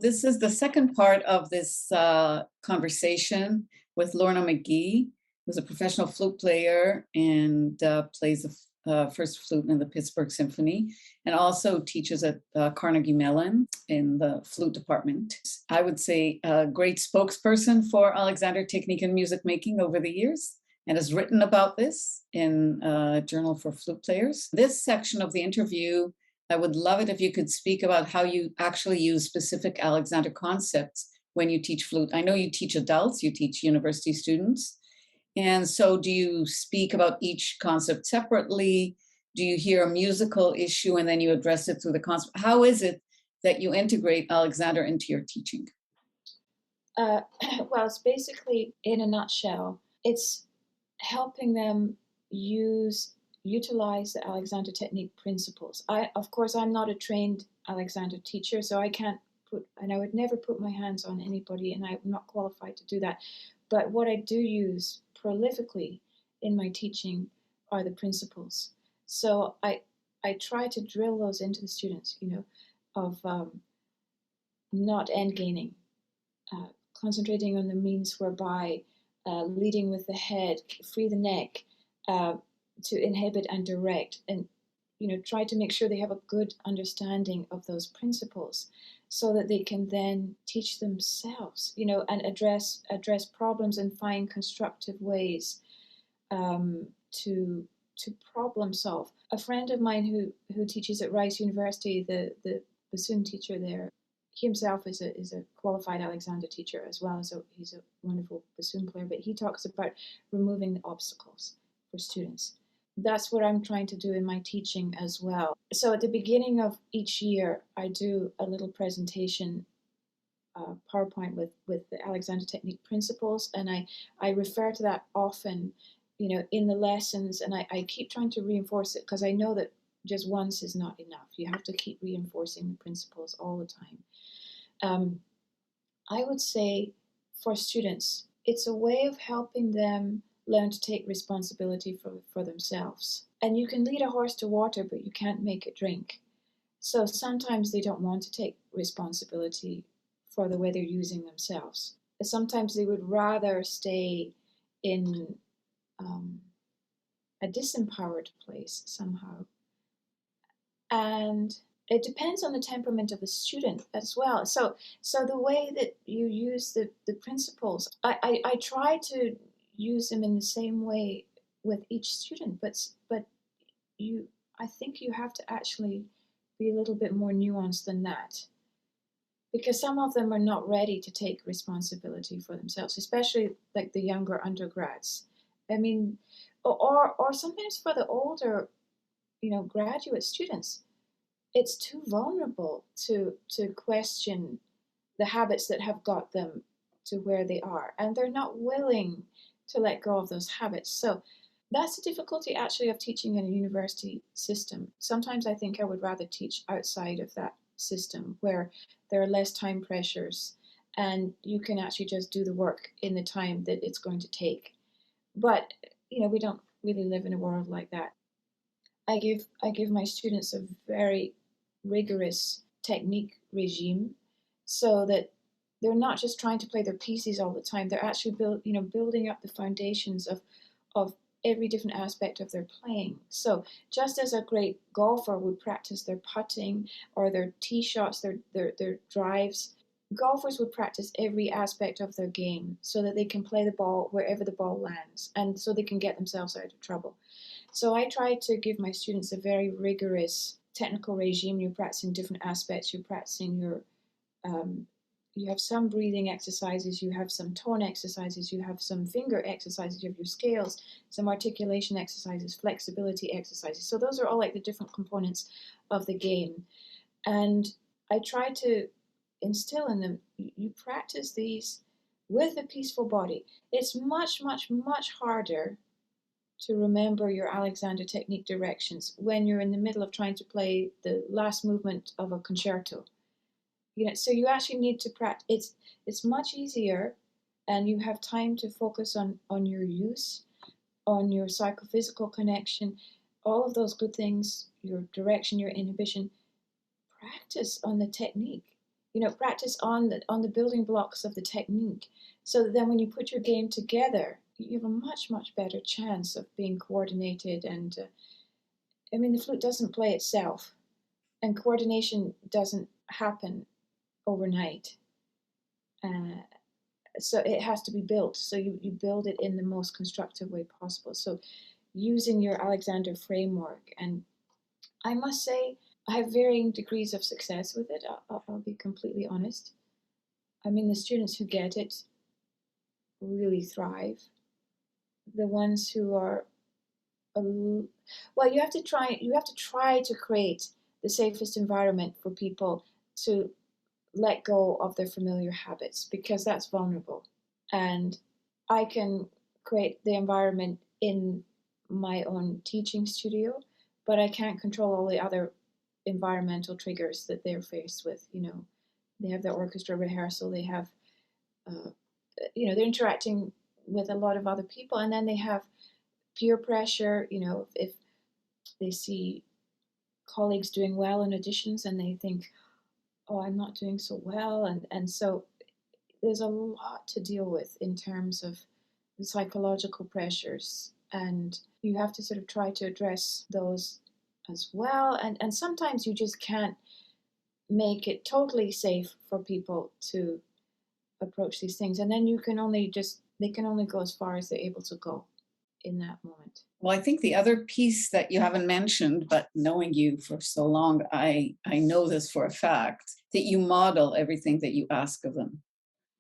This is the second part of this conversation with Lorna McGee, who's a professional flute player and plays the first flute in the Pittsburgh Symphony, and also teaches at Carnegie Mellon in the flute department. I would say a great spokesperson for Alexander Technique and Music Making over the years, and has written about this in a journal for flute players. This section of the interview, I would love it if you could speak about how you actually use specific Alexander concepts when you teach flute. I know you teach adults, you teach university students. And so do you speak about each concept separately? Do you hear a musical issue and then you address it through the concept? How is it that you integrate Alexander into your teaching? Well, it's basically, in a nutshell, it's helping them utilize the Alexander Technique principles. Of course, I'm not a trained Alexander teacher, so I can't and I would never put my hands on anybody, and I'm not qualified to do that. But what I do use prolifically in my teaching are the principles. So I try to drill those into the students, of not end gaining, concentrating on the means whereby, leading with the head, free the neck, to inhibit and direct, and try to make sure they have a good understanding of those principles, so that they can then teach themselves, and address problems and find constructive ways to problem solve. A friend of mine who teaches at Rice University, the bassoon teacher there, he himself is a qualified Alexander teacher as well, so he's a wonderful bassoon player, but he talks about removing the obstacles for students. That's what I'm trying to do in my teaching as well. So at the beginning of each year, I do a little presentation, PowerPoint with the Alexander Technique principles, and I refer to that often, in the lessons, and I keep trying to reinforce it, because I know that just once is not enough. You have to keep reinforcing the principles all the time. I would say for students, it's a way of helping them learn to take responsibility for themselves. And you can lead a horse to water, but you can't make it drink. So sometimes they don't want to take responsibility for the way they're using themselves. Sometimes they would rather stay in a disempowered place somehow. And it depends on the temperament of the student as well. So the way that you use the principles, I try to use them in the same way with each student, but I think you have to actually be a little bit more nuanced than that, because some of them are not ready to take responsibility for themselves, especially like the younger undergrads. I mean, or sometimes for the older, graduate students, it's too vulnerable to question the habits that have got them to where they are, and they're not willing to let go of those habits. So that's the difficulty actually of teaching in a university system. Sometimes I think I would rather teach outside of that system, where there are less time pressures and you can actually just do the work in the time that it's going to take. But we don't really live in a world like that. I give my students a very rigorous technique regime, so that they're not just trying to play their pieces all the time. They're actually building up the foundations of every different aspect of their playing. So just as a great golfer would practice their putting or their tee shots, their drives, golfers would practice every aspect of their game so that they can play the ball wherever the ball lands, and so they can get themselves out of trouble. So I try to give my students a very rigorous technical regime. You're practicing different aspects. You're practicing you have some breathing exercises, you have some tone exercises, you have some finger exercises, you have your scales, some articulation exercises, flexibility exercises. So those are all like the different components of the game. And I try to instill in them, you practice these with a peaceful body. It's much, much, much harder to remember your Alexander Technique directions when you're in the middle of trying to play the last movement of a concerto. So you actually need to practice. It's much easier, and you have time to focus on your use, on your psychophysical connection, all of those good things, your direction, your inhibition. Practice on the technique. practice on the building blocks of the technique, so that then when you put your game together, you have a much, much better chance of being coordinated. And I mean, the flute doesn't play itself, and coordination doesn't happen overnight. Uh, so it has to be built. So you build it in the most constructive way possible. So using your Alexander framework, and I must say, I have varying degrees of success with it. I'll be completely honest. I mean, the students who get it really thrive. The ones who are, well, you have to try. You have to try to create the safest environment for people to let go of their familiar habits, because that's vulnerable. And I can create the environment in my own teaching studio, but I can't control all the other environmental triggers that they're faced with. They have their orchestra rehearsal, they have, uh, they're interacting with a lot of other people, and then they have peer pressure. If they see colleagues doing well in auditions and they think, oh, I'm not doing so well. And so there's a lot to deal with in terms of the psychological pressures, and you have to sort of try to address those as well. And sometimes you just can't make it totally safe for people to approach these things, and then they can only go as far as they're able to go in that moment. Well, I think the other piece that you haven't mentioned, but knowing you for so long, I know this for a fact, that you model everything that you ask of them,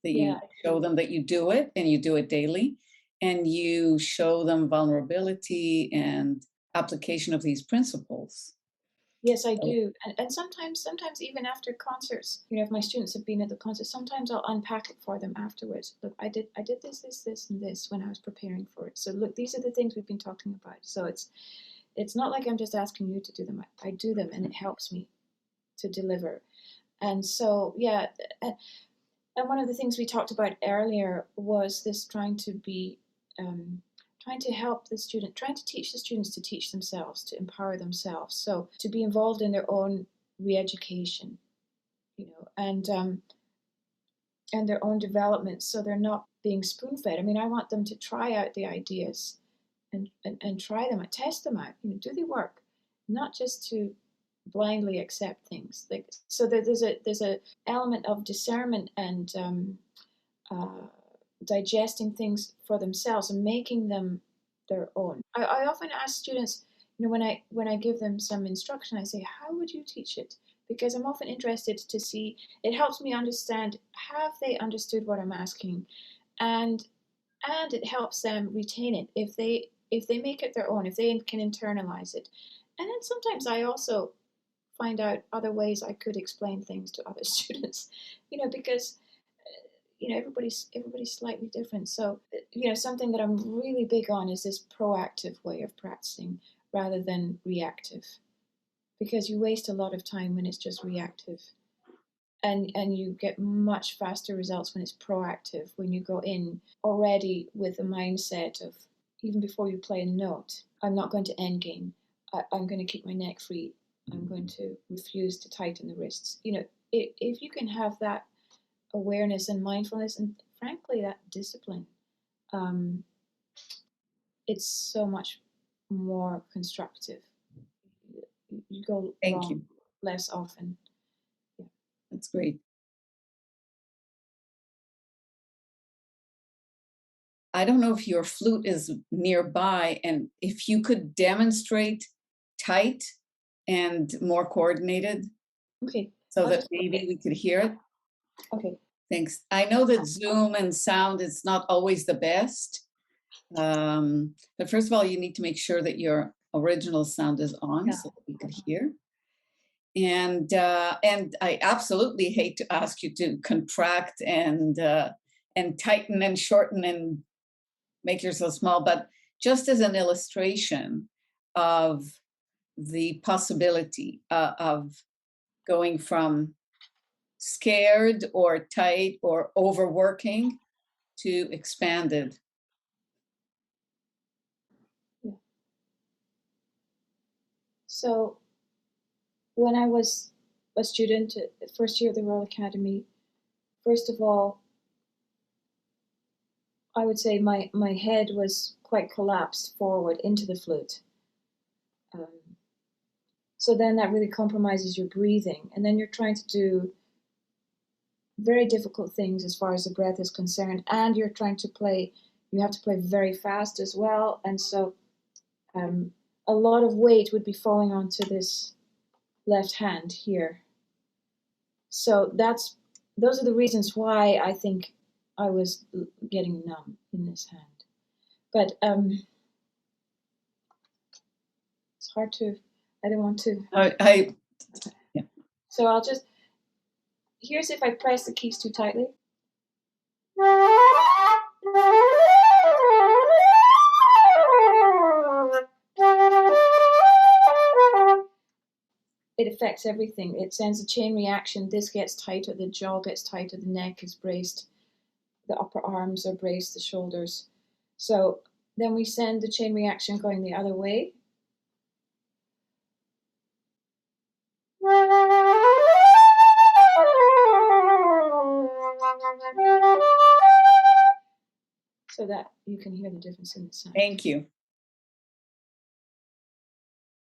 that Yeah, you show them that you do it and you do it daily, and you show them vulnerability and application of these principles. yes, I So, do. And sometimes even after concerts, if my students have been at the concert, sometimes I'll unpack it for them afterwards. Look, I did this, and this when I was preparing for it. So look, these are the things we've been talking about. So it's not like I'm just asking you to do them. I do them, and it helps me to deliver. And so, yeah, and one of the things we talked about earlier was this um, trying to help the student, trying to teach the students to teach themselves, to empower themselves. So to be involved in their own re-education, and their own development, so they're not being spoon-fed. I mean, I want them to try out the ideas and try them out, test them out. Do they work? Not just to blindly accept things. Like, so there's a element of discernment and uh, digesting things for themselves and making them their own. I often ask students, when I give them some instruction, I say, how would you teach it? Because I'm often interested to see, it helps me understand, have they understood what I'm asking? And it helps them retain it if they make it their own, if they can internalize it. And then sometimes I also find out other ways I could explain things to other students, because everybody's slightly different. So something that I'm really big on is this proactive way of practicing rather than reactive, because you waste a lot of time when it's just reactive, and you get much faster results when it's proactive, when you go in already with a mindset of, even before you play a note, I'm not going to end game. I'm going to keep my neck free. I'm going to refuse to tighten the wrists. If you can have that awareness and mindfulness, and frankly that discipline, um, it's so much more constructive. You go thank wrong you. less often. Yeah. That's great. I don't know if your flute is nearby, and if you could demonstrate tight and more coordinated Okay, so I'll that just maybe we could hear it. okay. Thanks. I know that Zoom and sound is not always the best. But first of all, you need to make sure that your original sound is on Yeah. so that we could hear. And I absolutely hate to ask you to contract and tighten and shorten and make yourself small, but just as an illustration of the possibility of going from scared or tight or overworking to expanded. Yeah. So when I was a student, first year of the Royal Academy, first of all, I would say my head was quite collapsed forward into the flute. So then that really compromises your breathing. And then you're trying to do very difficult things as far as the breath is concerned. And you're trying to play, you have to play very fast as well. And so a lot of weight would be falling onto this left hand here. So those are the reasons why I think I was getting numb in this hand. But it's hard to, I don't want to. Yeah. So I'll just, here's if I press the keys too tightly. It affects everything. It sends a chain reaction. This gets tighter, the jaw gets tighter, the neck is braced, the upper arms are braced, the shoulders. So then we send the chain reaction going the other way. So that you can hear the difference in the sound. Thank you.